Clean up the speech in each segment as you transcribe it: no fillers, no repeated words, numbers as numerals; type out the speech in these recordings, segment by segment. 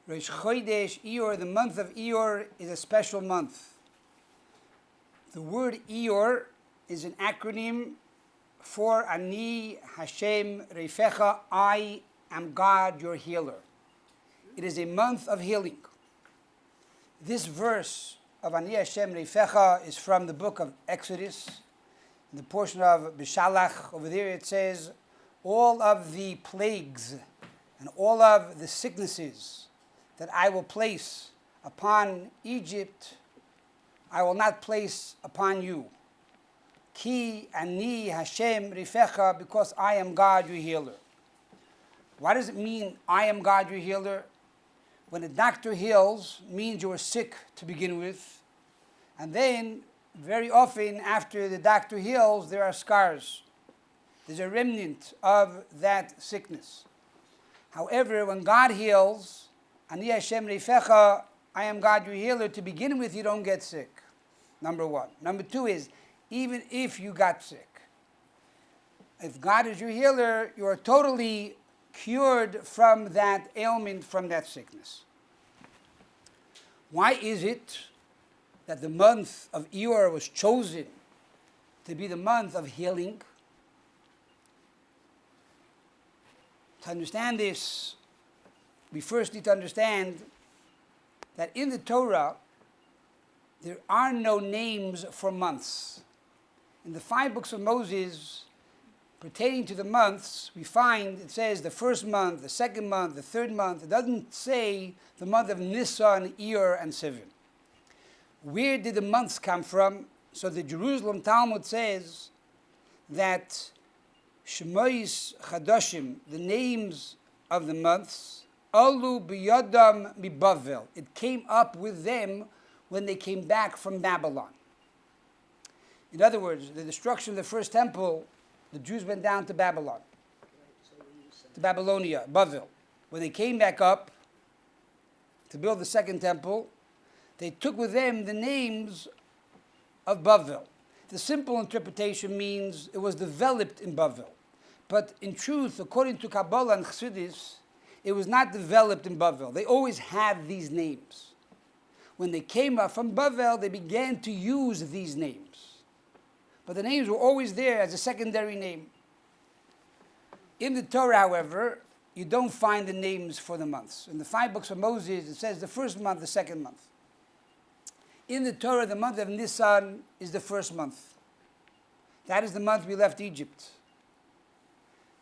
Rosh Chodesh Iyar, the month of Iyar, is a special month. The word Iyar is an acronym for Ani Hashem Reifecha, I am God, your healer. It is a month of healing. This verse of Ani Hashem Reifecha is from the book of Exodus. In the portion of Bishalach, over there it says, all of the plagues and all of the sicknesses that I will place upon Egypt, I will not place upon you. Ki ani Hashem rifecha, because I am God, your healer. What does it mean, I am God, your healer? When a doctor heals, it means you were sick to begin with. And then, very often, after the doctor heals, there are scars. There's a remnant of that sickness. However, when God heals, Ani Hashem Reifecha, I am God, your healer, to begin with, you don't get sick. Number one. Number two is, even if you got sick, if God is your healer, you are totally cured from that ailment, from that sickness. Why is it that the month of Iyar was chosen to be the month of healing? To understand this, we first need to understand that in the Torah, there are no names for months. In the 5 books of Moses, pertaining to the months, we find it says the first month, the second month, the third month. It doesn't say the month of Nissan, Iyar, and Sivan. Where did the months come from? So the Jerusalem Talmud says that Shemois Chadoshim, the names of the months, Alu biyadam mibavel. It came up with them when they came back from Babylon. In other words, the destruction of the first temple, the Jews went down to Babylon, to Babylonia, Bavel. When they came back up to build the second temple, they took with them the names of Bavel. The simple interpretation means it was developed in Bavel. But in truth, according to Kabbalah and Chassidus, it was not developed in Bavel. They always had these names. When they came up from Bavel, they began to use these names. But the names were always there as a secondary name. In the Torah, however, you don't find the names for the months. In the 5 books of Moses, it says the first month, the second month. In the Torah, the month of Nissan is the first month. That is the month we left Egypt.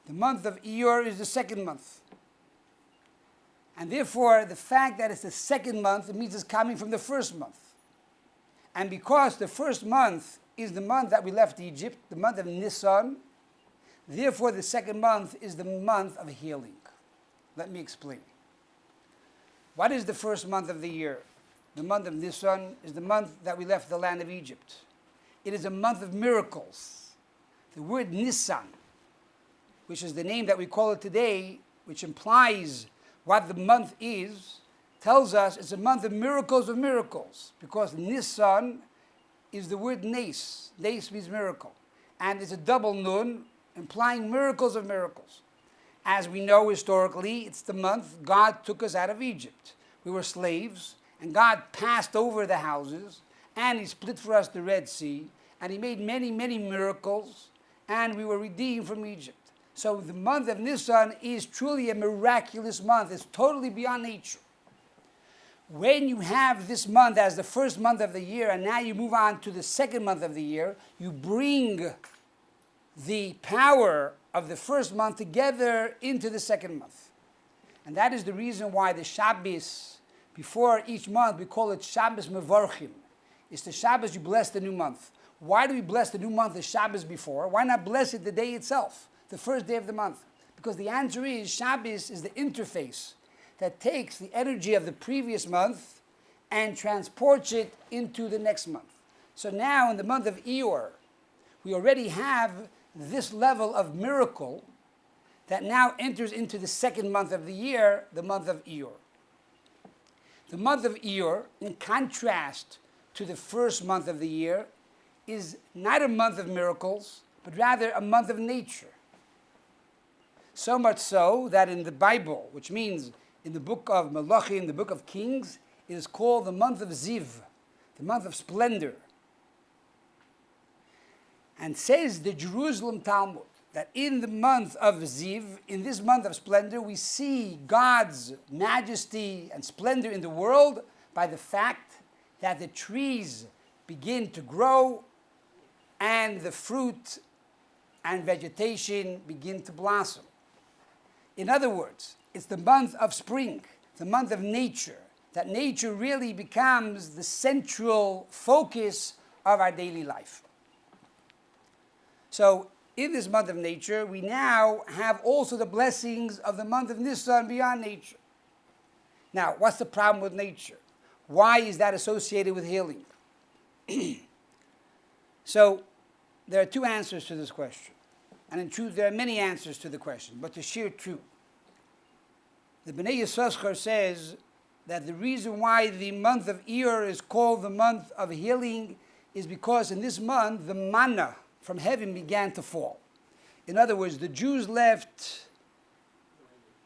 The month of Iyar is the second month. And therefore, the fact that it's the second month, it means it's coming from the first month. And because the first month is the month that we left Egypt, the month of Nissan, therefore the second month is the month of healing. Let me explain. What is the first month of the year? The month of Nissan is the month that we left the land of Egypt. It is a month of miracles. The word Nissan, which is the name that we call it today, which implies what the month is, tells us it's a month of miracles, because Nissan is the word nes. Nes means miracle. And it's a double nun, implying miracles of miracles. As we know historically, it's the month God took us out of Egypt. We were slaves, and God passed over the houses, and He split for us the Red Sea, and He made many, many miracles, and we were redeemed from Egypt. So the month of Nissan is truly a miraculous month. It's totally beyond nature. When you have this month as the first month of the year, and now you move on to the second month of the year, you bring the power of the first month together into the second month. And that is the reason why the Shabbos, before each month, we call it Shabbos Mevorchim. It's the Shabbos you bless the new month. Why do we bless the new month the Shabbos before? Why not bless it the day itself, the first day of the month? Because the answer is Shabbos is the interface that takes the energy of the previous month and transports it into the next month. So now in the month of Iyar, we already have this level of miracle that now enters into the second month of the year, the month of Iyar. The month of Iyar, in contrast to the first month of the year, is not a month of miracles, but rather a month of nature. So much so that in the Bible, which means in the book of Malachi, in the book of Kings, it is called the month of Ziv, the month of splendor. And says the Jerusalem Talmud that in the month of Ziv, in this month of splendor, we see God's majesty and splendor in the world by the fact that the trees begin to grow and the fruit and vegetation begin to blossom. In other words, it's the month of spring, the month of nature, that nature really becomes the central focus of our daily life. So, in this month of nature, we now have also the blessings of the month of Nissan beyond nature. Now, what's the problem with nature? Why is that associated with healing? So, there are two answers to this question. And in truth, there are many answers to the question, but to share two. The B'nai Yissaschar says that the reason why the month of Iyar is called the month of healing is because in this month, the manna from heaven began to fall. In other words, the Jews left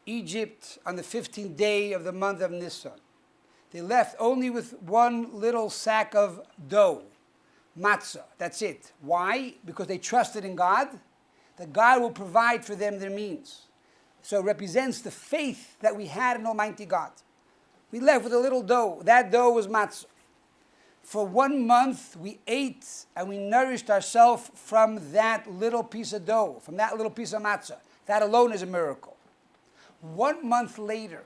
Egypt on the 15th day of the month of Nissan. They left only with one little sack of dough, matzah, that's it. Why? Because they trusted in God, that God will provide for them their means. So it represents the faith that we had in Almighty God. We left with a little dough. That dough was matzah. For 1 month, we ate and we nourished ourselves from that little piece of dough, from that little piece of matzah. That alone is a miracle. 1 month later,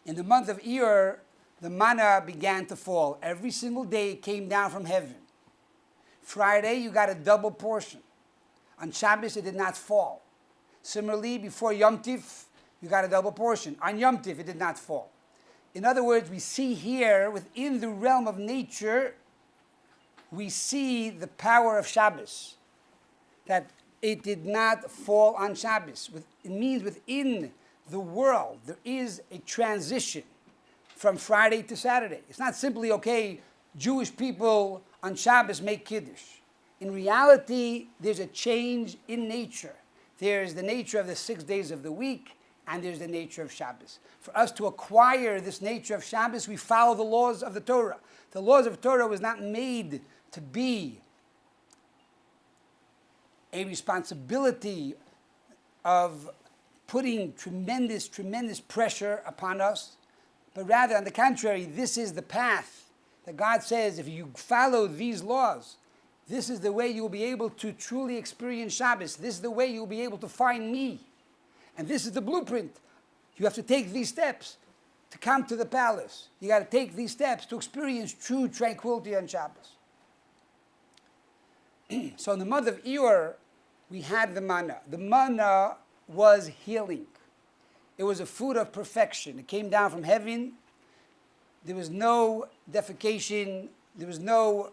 in the month of Iyar, the manna began to fall. Every single day it came down from heaven. Friday, you got a double portion. On Shabbos, it did not fall. Similarly, before Yom Tif, you got a double portion. On Yom Tif, it did not fall. In other words, we see here, within the realm of nature, we see the power of Shabbos. That it did not fall on Shabbos. It means within the world, there is a transition from Friday to Saturday. It's not simply, okay, Jewish people on Shabbos make Kiddush. In reality, there's a change in nature. There's the nature of the 6 days of the week, and there's the nature of Shabbos. For us to acquire this nature of Shabbos, we follow the laws of the Torah. The laws of Torah was not made to be a responsibility of putting tremendous pressure upon us, but rather, on the contrary, this is the path that God says, if you follow these laws, this is the way you will be able to truly experience Shabbos. This is the way you will be able to find me. And this is the blueprint. You have to take these steps to come to the palace. You got to take these steps to experience true tranquility on Shabbos. So in the month of Iyar, we had the manna. The manna was healing. It was a food of perfection. It came down from heaven. There was no defecation. There was no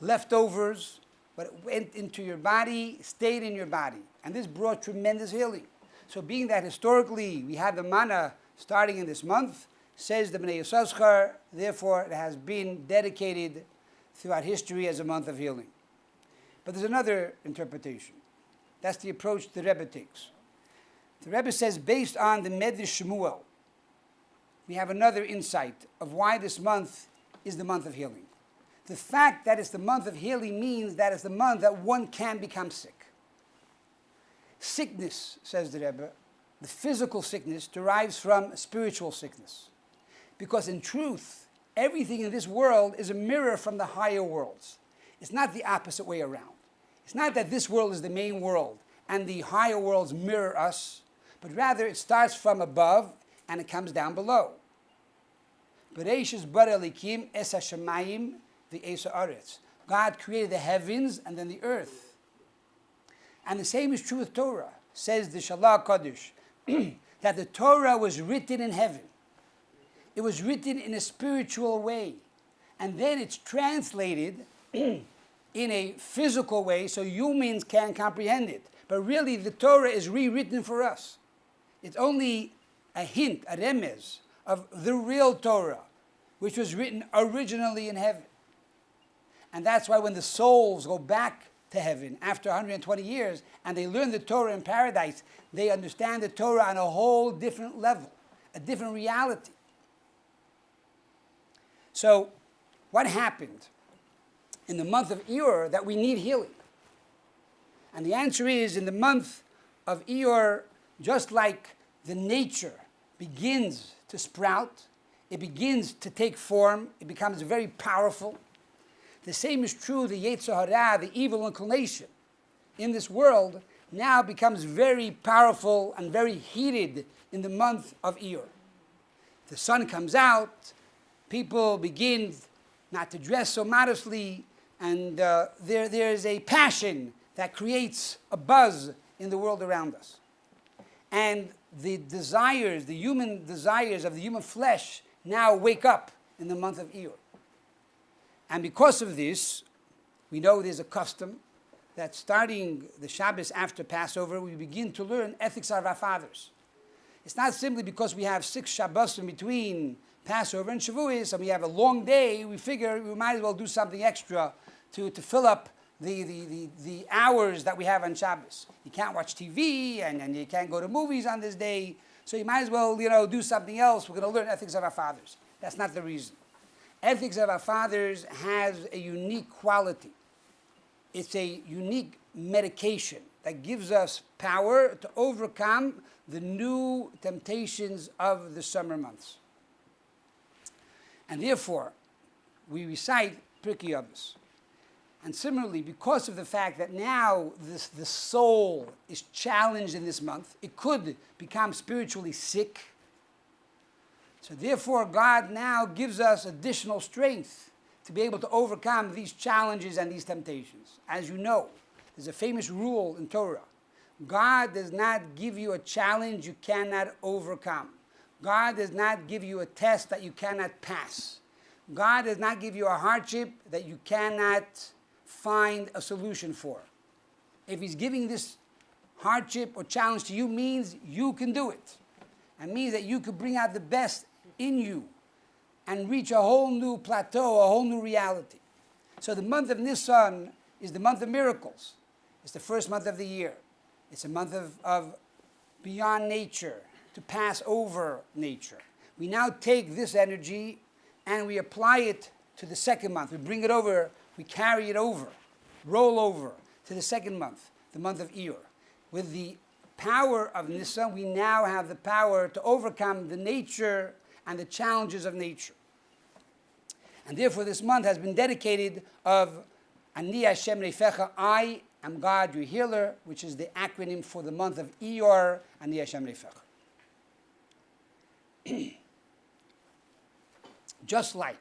leftovers. But it went into your body, stayed in your body. And this brought tremendous healing. So being that historically we had the manna starting in this month, says the B'nai Yissaschar, therefore it has been dedicated throughout history as a month of healing. But there's another interpretation. That's the approach the Rebbe takes. The Rebbe says, based on the Medrash Shmuel, we have another insight of why this month is the month of healing. The fact that it's the month of healing means that it's the month that one can become sick. Sickness, says the Rebbe, the physical sickness derives from spiritual sickness. Because in truth, everything in this world is a mirror from the higher worlds. It's not the opposite way around. It's not that this world is the main world and the higher worlds mirror us, but rather it starts from above and it comes down below. Bereishis bara Elikim es hashamayim v'es haaretz. God created the heavens and then the earth. And the same is true with Torah. Says the Shalah Kodesh, that the Torah was written in heaven. It was written in a spiritual way. And then it's translated in a physical way so humans can comprehend it. But really the Torah is rewritten for us. It's only a hint, a remez, of the real Torah, which was written originally in heaven. And that's why when the souls go back to heaven after 120 years, and they learn the Torah in paradise, they understand the Torah on a whole different level, a different reality. So, what happened in the month of Iyar that we need healing? And the answer is, in the month of Iyar, just like the nature begins to sprout, it begins to take form, it becomes very powerful. The same is true, the Yetzer Hara, the evil inclination in this world, now becomes very powerful and very heated in the month of Iyar. The sun comes out, people begin not to dress so modestly, and there's a passion that creates a buzz in the world around us. And the desires, the human desires of the human flesh now wake up in the month of Iyar. And because of this, we know there's a custom that starting the Shabbos after Passover, we begin to learn ethics of our fathers. It's not simply because we have 6 Shabbos in between Passover and Shavuos, and we have a long day, we figure we might as well do something extra to fill up the hours that we have on Shabbos. You can't watch TV, and you can't go to movies on this day, so you might as well, do something else. We're going to learn ethics of our fathers. That's not the reason. Ethics of our fathers has a unique quality. It's a unique medication that gives us power to overcome the new temptations of the summer months. And therefore, we recite Pirkei Avos. And similarly, because of the fact that now the soul is challenged in this month, it could become spiritually sick. So therefore, God now gives us additional strength to be able to overcome these challenges and these temptations. As you know, there's a famous rule in Torah. God does not give you a challenge you cannot overcome. God does not give you a test that you cannot pass. God does not give you a hardship that you cannot find a solution for. If He's giving this hardship or challenge to you, means you can do it. And means that you could bring out the best in you and reach a whole new plateau, a whole new reality. So the month of Nissan is the month of miracles. It's the first month of the year. It's a month of beyond nature, to pass over nature. We now take this energy and we apply it to the second month. We bring it over, we carry it over, roll over to the second month, the month of Iyar. With the power of Nissan, we now have the power to overcome the nature and the challenges of nature. And therefore this month has been dedicated of Ani Hashem Reifecha, I am God your healer, which is the acronym for the month of Iyar, Ani Hashem Reifecha. Just like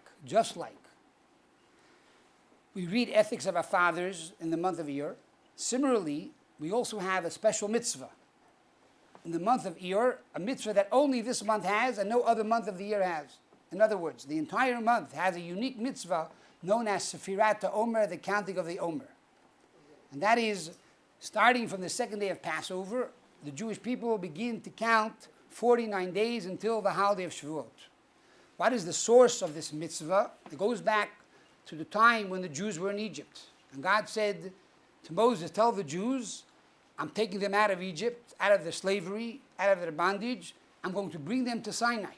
we read ethics of our fathers in the month of Iyar, similarly, we also have a special mitzvah in the month of Iyar, a mitzvah that only this month has and no other month of the year has. In other words, the entire month has a unique mitzvah known as Sefirat Omer, the counting of the Omer. And that is, starting from the second day of Passover, the Jewish people begin to count 49 days until the holiday of Shavuot. What is the source of this mitzvah? It goes back to the time when the Jews were in Egypt. And God said to Moses, tell the Jews, I'm taking them out of Egypt, out of their slavery, out of their bondage. I'm going to bring them to Sinai.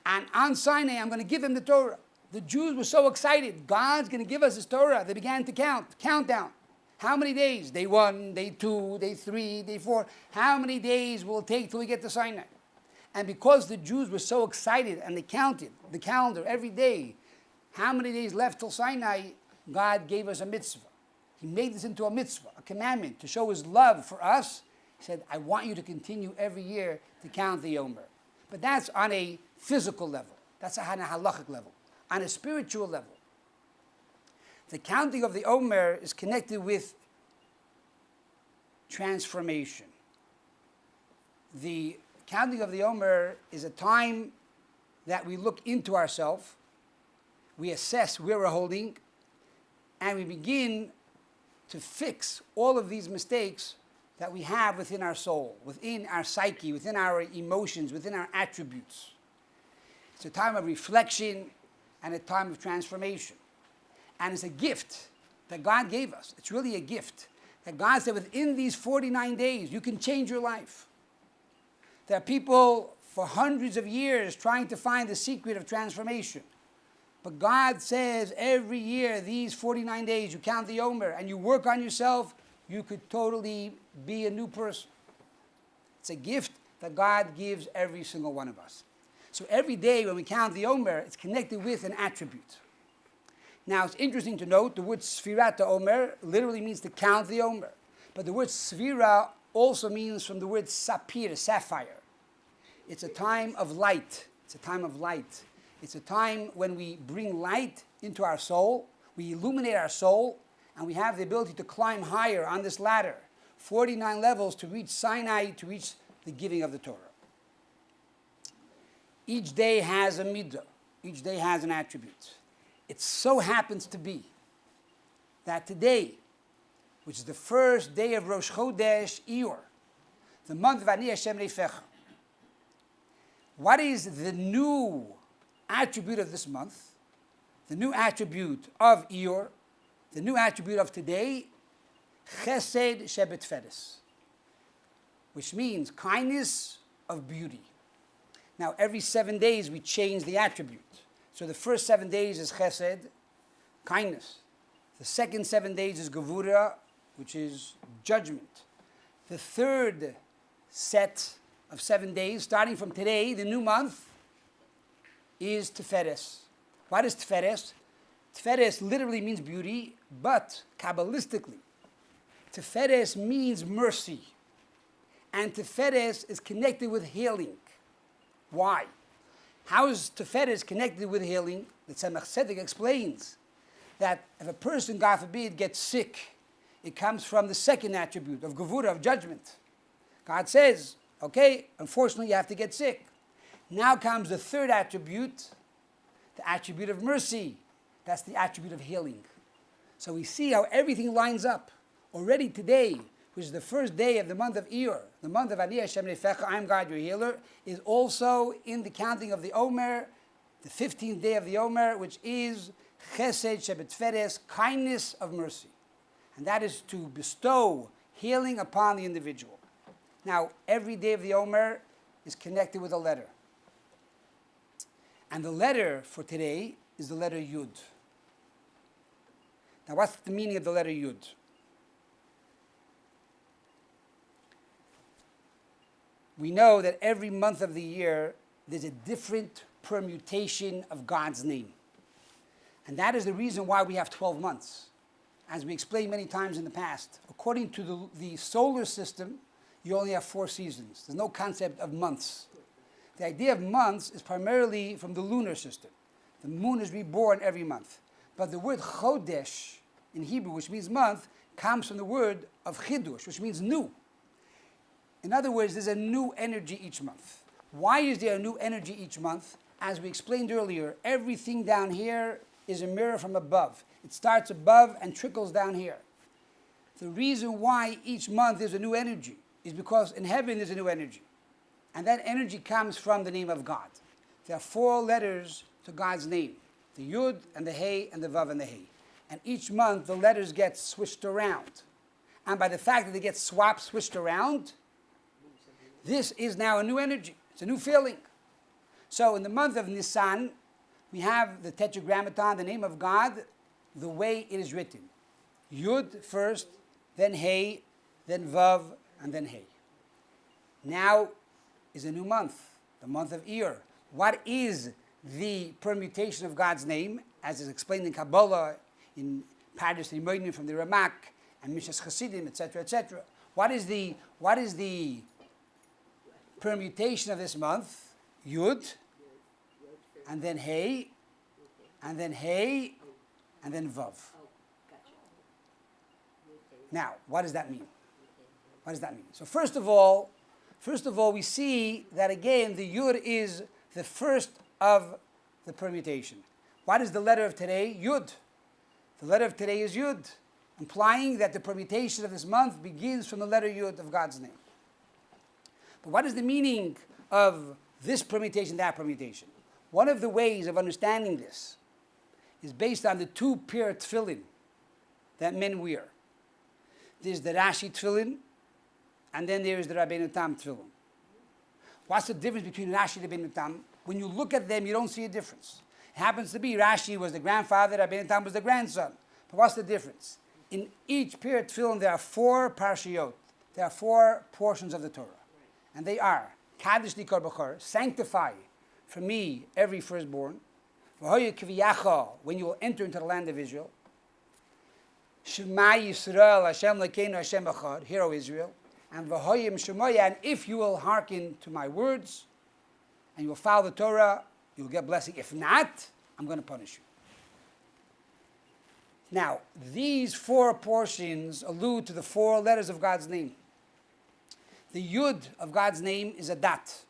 And on Sinai, I'm going to give them the Torah. The Jews were so excited. God's going to give us His Torah. They began to countdown. How many days? Day 1, day 2, day 3, day 4. How many days will it take till we get to Sinai? And because the Jews were so excited and they counted the calendar every day, how many days left till Sinai, God gave us a mitzvah. He made this into a mitzvah, a commandment, to show His love for us. He said, I want you to continue every year to count the Omer. But that's on a physical level. That's on a halachic level. On a spiritual level, the counting of the Omer is connected with transformation. The counting of the Omer is a time that we look into ourselves, we assess where we're holding, and we begin to fix all of these mistakes that we have within our soul, within our psyche, within our emotions, within our attributes. It's a time of reflection and a time of transformation. And it's a gift that God gave us. It's really a gift. That God said within these 49 days, you can change your life. There are people for hundreds of years trying to find the secret of transformation. But God says every year, these 49 days, you count the Omer and you work on yourself, you could totally be a new person. It's a gift that God gives every single one of us. So every day when we count the Omer, it's connected with an attribute. Now it's interesting to note the word Sfirat Omer literally means to count the Omer. But the word Sfira also means from the word sapir, sapphire. It's a time of light. It's a time of light. It's a time when we bring light into our soul, we illuminate our soul, and we have the ability to climb higher on this ladder, 49 levels to reach Sinai, to reach the giving of the Torah. Each day has a midah. Each day has an attribute. It so happens to be that today, which is the first day of Rosh Chodesh Iyar, the month of Ani Hashem Reifecha, what is the new attribute of this month? The new attribute of Iyar, the new attribute of today, Chesed Shebetferes, which means kindness of beauty. Now, every 7 days we change the attribute. So the first 7 days is Chesed, kindness. The second 7 days is Gevura, which is judgment. The third set of 7 days, starting from today, the new month, is Tiferes. What is Tiferes? Tiferes literally means beauty, but Kabbilistically, Tiferes means mercy. And Tiferes is connected with healing. Why? How is Tiferes connected with healing? The Tzemach Tzedek explains that if a person, God forbid, gets sick, it comes from the second attribute of Gevura, of judgment. God says, okay, unfortunately you have to get sick. Now comes the third attribute, the attribute of mercy. That's the attribute of healing. So we see how everything lines up. Already today, which is the first day of the month of Iyar, the month of Ani Hashem Reifecha, I am God your healer, is also in the counting of the Omer, the 15th day of the Omer, which is Chesed Shebetferes, kindness of mercy. And that is to bestow healing upon the individual. Now, every day of the Omer is connected with a letter. And the letter for today is the letter Yud. Now, what's the meaning of the letter Yud? We know that every month of the year, there's a different permutation of God's name. And that is the reason why we have 12 months. As we explained many times in the past, according to the solar system, you only have 4 seasons. There's no concept of months. The idea of months is primarily from the lunar system. The moon is reborn every month. But the word Chodesh in Hebrew, which means month, comes from the word of Chidush, which means new. In other words, there's a new energy each month. Why is there a new energy each month? As we explained earlier, everything down here is a mirror from above. It starts above and trickles down here. The reason why each month there's a new energy is because in heaven there's a new energy. And that energy comes from the name of God. There are 4 letters to God's name. The Yud and the Hey and the Vav and the Hey. And each month the letters get switched around. And by the fact that they get swapped, switched around, this is now a new energy. It's a new feeling. So in the month of Nissan, we have the Tetragrammaton, the name of God, the way it is written. Yud first, then Hey, then Vav, and then Hey. Now is a new month, the month of Iyar. What is the permutation of God's name, as is explained in Kabbalah, in Pardes Rimonim from the Ramak, and Mishas Chasidim, etc., etc.? What is the permutation of this month? Yud, and then Hey, and then Hey, and then Vav. Now, what does that mean? What does that mean? So first of all, we see that again, the Yud is the first of the permutation. What is the letter of today? Yud. The letter of today is Yud, implying that the permutation of this month begins from the letter Yud of God's name. But what is the meaning of this permutation, that permutation? One of the ways of understanding this is based on the 2 pair tefillin that men wear. There's the Rashi tefillin, and then there is the Rabbeinu Tam tefillin. What's the difference between Rashi and Rabbeinu Tam? When you look at them, you don't see a difference. It happens to be Rashi was the grandfather, Rabbeinu Tam was the grandson. But what's the difference? In each pair of tefillin, there are 4 parashiyot. There are 4 portions of the Torah. And they are, Kaddish li kol b'chor, sanctify for me every firstborn. V'hoye kviyacha, when you will enter into the land of Israel. Shema Yisrael, Hashem Lekeinu, Hashem Echad, hear O Israel. And v'hoyim shemoya, and if you will hearken to my words, and you will follow the Torah, you will get blessing. If not, I'm going to punish you. Now, these 4 portions allude to the 4 letters of God's name. The Yud of God's name is a dat.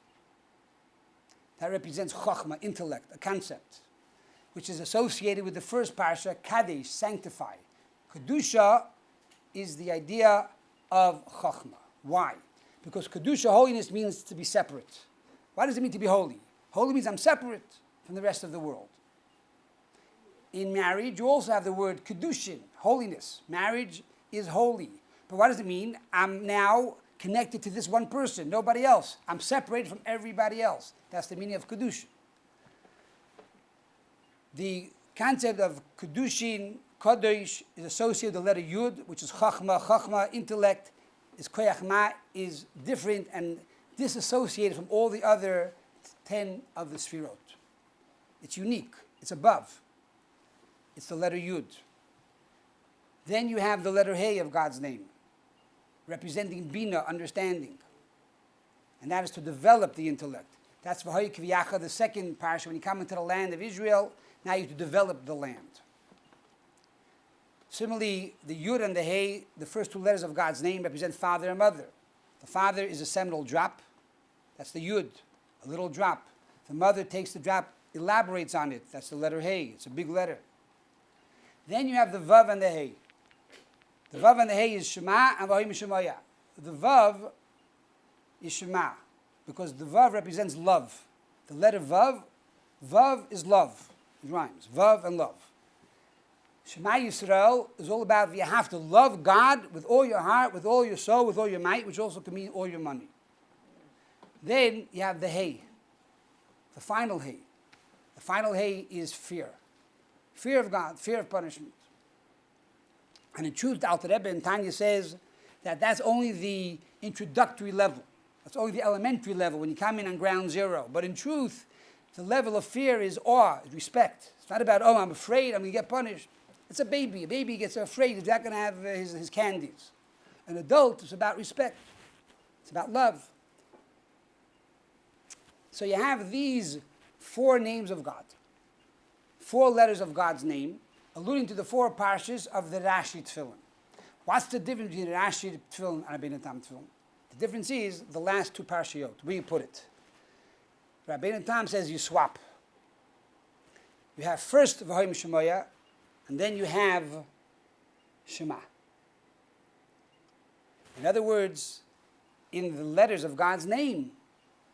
That represents chokhmah, intellect, a concept, which is associated with the first parsha, kadesh, sanctify. Kedusha is the idea of chokhmah. Why? Because kedusha, holiness, means to be separate. What does it mean to be holy? Holy means I'm separate from the rest of the world. In marriage, you also have the word kedushin, holiness. Marriage is holy. But what does it mean? I'm now connected to this one person, nobody else. I'm separated from everybody else. That's the meaning of kedushin. The concept of kedushin, kadosh, is associated with the letter yud, which is chachma. Chachma, intellect, is koyach ma, is different and disassociated from all the other 10 of the sfirot. It's unique. It's above. It's the letter Yud. Then you have the letter Hey of God's name, representing Bina, understanding. And that is to develop the intellect. That's V'hoy Kviyacha, the second parsha. When you come into the land of Israel, now you have to develop the land. Similarly, the Yud and the Hey, the first 2 letters of God's name, represent father and mother. The father is a seminal drop. That's the Yud, a little drop. The mother takes the drop, elaborates on it. That's the letter Hey. It's a big letter. Then you have the Vav and the Hey. The Vav and the Hey is Shema and V'hoyim Shemaya. The Vav is Shema, because the Vav represents love. The letter Vav, Vav is love. It rhymes. Vav and love. Shema Yisrael is all about you have to love God with all your heart, with all your soul, with all your might, which also can mean all your money. Then you have the Hey, the final Hey. The final Hey is fear. Fear of God, fear of punishment. And in truth, the Alter Rebbe in Tanya says that that's only the introductory level. That's only the elementary level when you come in on ground zero. But in truth, the level of fear is awe, is respect. It's not about, oh, I'm afraid, I'm going to get punished. It's a baby. A baby gets afraid, he's not going to have his candies. An adult, it's about respect. It's about love. So you have these 4 names of God. 4 letters of God's name, alluding to the 4 parshas of the Rashi tefillin. What's the difference between the Rashi tefillin and Rabbeinu Tam tefillin? The difference is the last 2 parashiyot, where you put it. Rabbeinu Tam says you swap. You have first V'hoyim Shemoya, and then you have Shema. In other words, in the letters of God's name,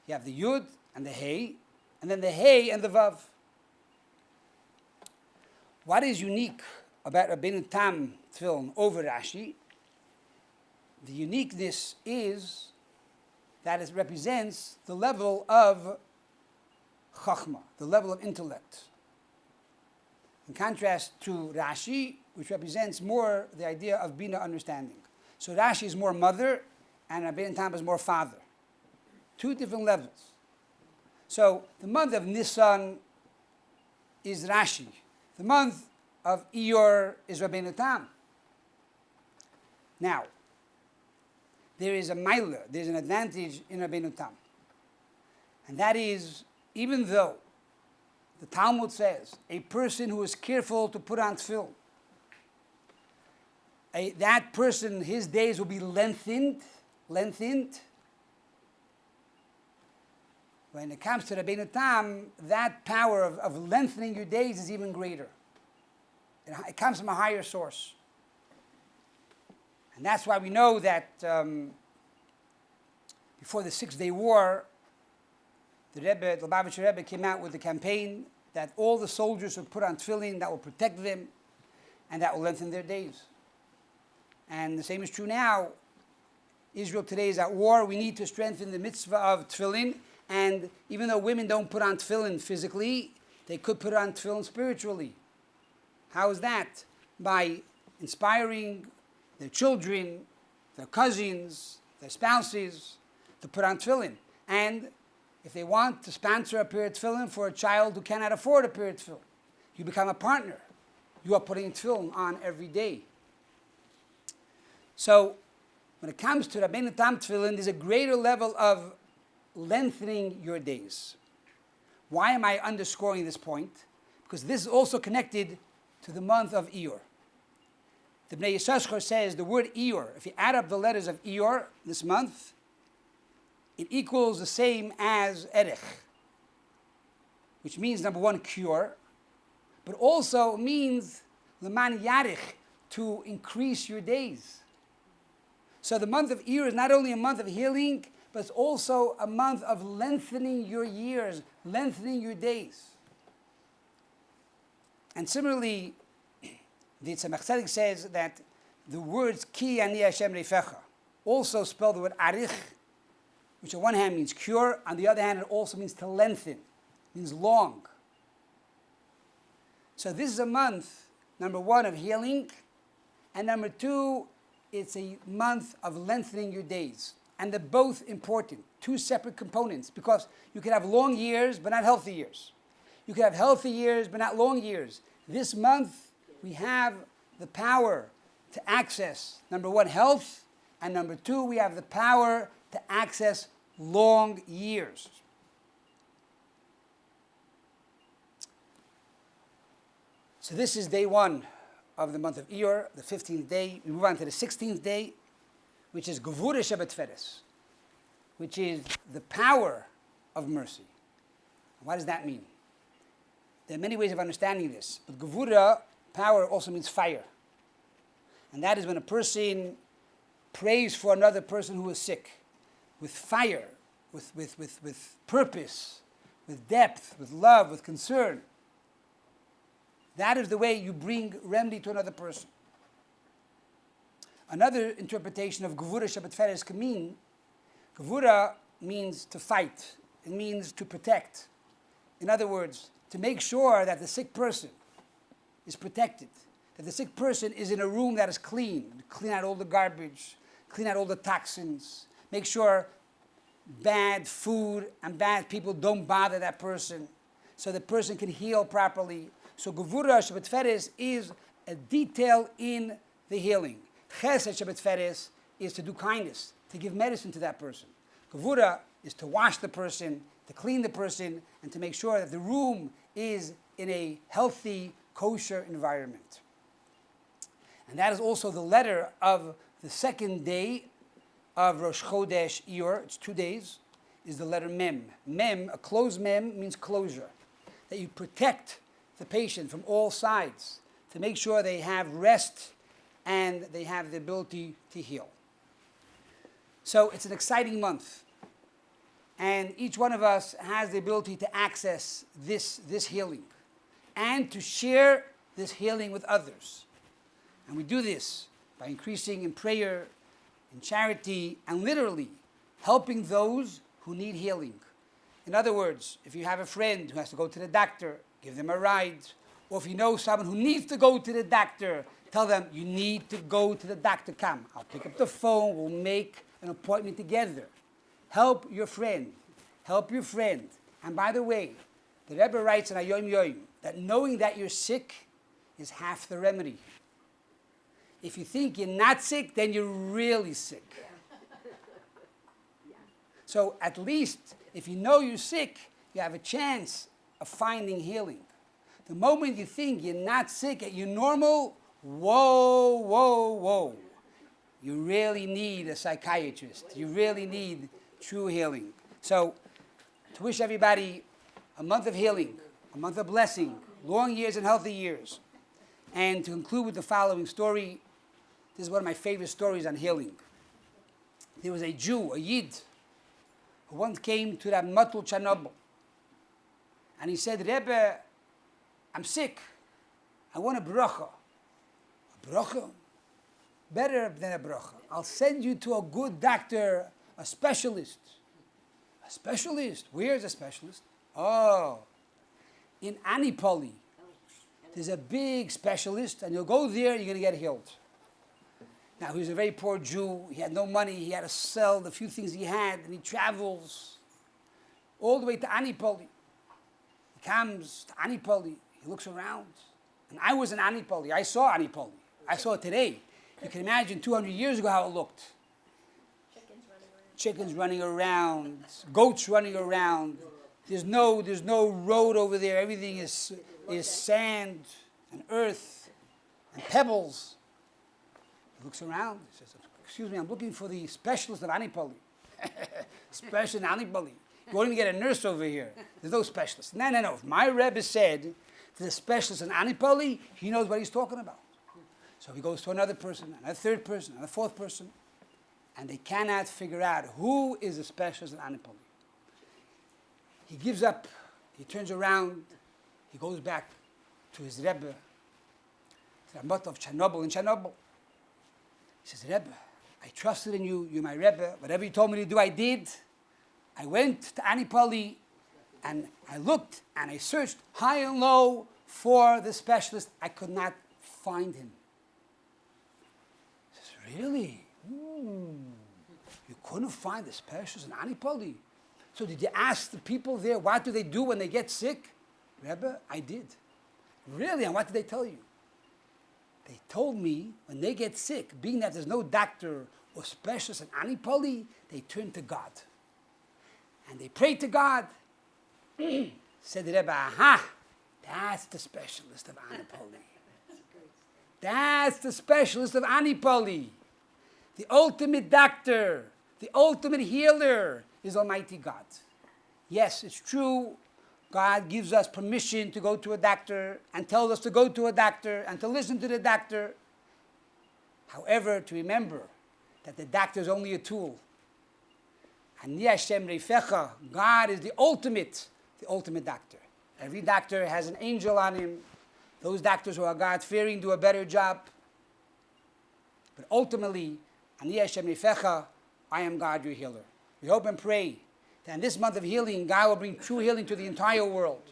you have the Yud and the Hey, and then the Hey and the Vav. What is unique about Rabbeinu Tam tefillin over Rashi? The uniqueness is that it represents the level of chachma, the level of intellect. In contrast to Rashi, which represents more the idea of bina, understanding. So Rashi is more mother, and Rabbeinu Tam is more father. 2 different levels. So the month of Nissan is Rashi. The month of Iyar is Rabbeinu Tam. Now, there is a mailah, there's an advantage in Rabbeinu Tam. And that is, even though the Talmud says a person who is careful to put on tefillin, that person, his days will be lengthened. When it comes to Rabbeinu Tam, that power of lengthening your days is even greater. It comes from a higher source. And that's why we know that before the 6-day war, the Lubavitcher Rebbe came out with a campaign that all the soldiers would put on tefillin that will protect them and that will lengthen their days. And the same is true now. Israel today is at war. We need to strengthen the mitzvah of tefillin. And even though women don't put on tefillin physically, they could put on tefillin spiritually. How is that? By inspiring their children, their cousins, their spouses to put on tefillin. And if they want to sponsor a pair of tefillin for a child who cannot afford a pair of tefillin, you become a partner. You are putting tefillin on every day. So, when it comes to Rabbeinu Tam tefillin, there's a greater level of lengthening your days. Why am I underscoring this point? Because this is also connected to the month of Iyar. The Bnei Yisachar says the word Iyar, if you add up the letters of Iyar this month, it equals the same as Erech, which means, number one, cure, but also means Leman Yarich, to increase your days. So the month of Iyar is not only a month of healing, but it's also a month of lengthening your years, lengthening your days. And similarly, the Tzemach says that the words Ki Ani Hashem Reifecha also spell the word Arich, which on one hand means cure, on the other hand it also means to lengthen, means long. So this is a month, number one, of healing, and number two, it's a month of lengthening your days. And they're both important, two separate components, because you can have long years but not healthy years. You can have healthy years but not long years. This month, we have the power to access, number one, health, and number two, we have the power to access long years. So this is day one of the month of Iyar, the 15th day. We move on to the 16th day, which is Gevura Shabbat, which is the power of mercy. What does that mean? There are many ways of understanding this, but Gevura, power, also means fire. And that is when a person prays for another person who is sick, with fire, with purpose, with depth, with love, with concern. That is the way you bring remedy to another person. Another interpretation of Gevura Shabbat can mean, Gevura means to fight. It means to protect. In other words, to make sure that the sick person is protected, that the sick person is in a room that is clean, clean out all the garbage, clean out all the toxins, make sure bad food and bad people don't bother that person, so the person can heal properly. So Gevura Shabbat is a detail in the healing. Chesed Shabbat is to do kindness, to give medicine to that person. Gevura is to wash the person, to clean the person, and to make sure that the room is in a healthy, kosher environment. And that is also the letter of the second day of Rosh Chodesh Iyar. It's 2 days, is the letter Mem. Mem, a closed Mem, means closure. That you protect the patient from all sides to make sure they have rest and they have the ability to heal. So it's an exciting month. And each one of us has the ability to access this healing and to share this healing with others. And we do this by increasing in prayer, in charity, and literally helping those who need healing. In other words, if you have a friend who has to go to the doctor, give them a ride. Or if you know someone who needs to go to the doctor, tell them, you need to go to the doctor. Come, I'll pick up the phone, we'll make an appointment together. Help your friend. Help your friend. And by the way, the Rebbe writes in Ayom Yom that knowing that you're sick is half the remedy. If you think you're not sick, then you're really sick. So at least if you know you're sick, you have a chance of finding healing. The moment you think you're not sick, you're normal, whoa. You really need a psychiatrist. You really need true healing. So, to wish everybody a month of healing, a month of blessing, long years and healthy years. And to conclude with the following story, this is one of my favorite stories on healing. There was a Jew, a Yid, who once came to Rabbi Chernobyl. And he said, Rebbe, I'm sick. I want a bracha. A bracha? better than a bracha. I'll send you to a good doctor, a specialist. A specialist? Where's a specialist? Oh, in Anipoli. There's a big specialist, and you'll go there, you're going to get healed. Now, he was a very poor Jew. He had no money. He had to sell the few things he had, and he travels all the way to Anipoli. He comes to Anipoli. He looks around. And I was in Anipoli. I saw Anipoli. I saw it today. You can imagine 200 years ago how it looked. Chickens running around, goats running around. There's no road over there. Everything is sand and earth and pebbles. He looks around. He says, "Excuse me, I'm looking for the specialist of Anipoli." Specialist in Anipoli. You won't even get a nurse over here. There's no specialist. No. If my Rebbe said to the specialist in Anipoli, he knows what he's talking about. So he goes to another person, and a third person, and a fourth person, and they cannot figure out who is the specialist in Anipoli. He gives up. He turns around. He goes back to his Rebbe, to the Mot of Chernobyl in Chernobyl. He says, "Rebbe, I trusted in you. You're my Rebbe. Whatever you told me to do, I did. I went to Anipoli, and I looked, and I searched high and low for the specialist. I could not find him." He says, "Really? You couldn't find the specialist in Anipoli? So did you ask the people there, what do they do when they get sick?" "Rebbe, I did." "Really? And what did they tell you?" "They told me when they get sick, being that there's no doctor or specialist in Anipoli, they turn to God. And they pray to God." Said the Rebbe, "Aha, that's the specialist of Anipoli. That's the specialist of Anipoli. The ultimate doctor, the ultimate healer is Almighty God." Yes, it's true. God gives us permission to go to a doctor and tells us to go to a doctor and to listen to the doctor. However, to remember that the doctor is only a tool. And God is the ultimate doctor. Every doctor has an angel on him. Those doctors who are God-fearing do a better job. But ultimately, I am God, your healer. We hope and pray that in this month of healing, God will bring true healing to the entire world,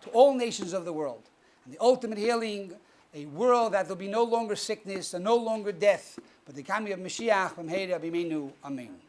to all nations of the world. And the ultimate healing, a world that there will be no longer sickness and no longer death, but the coming of Mashiach from Hecht. Amen.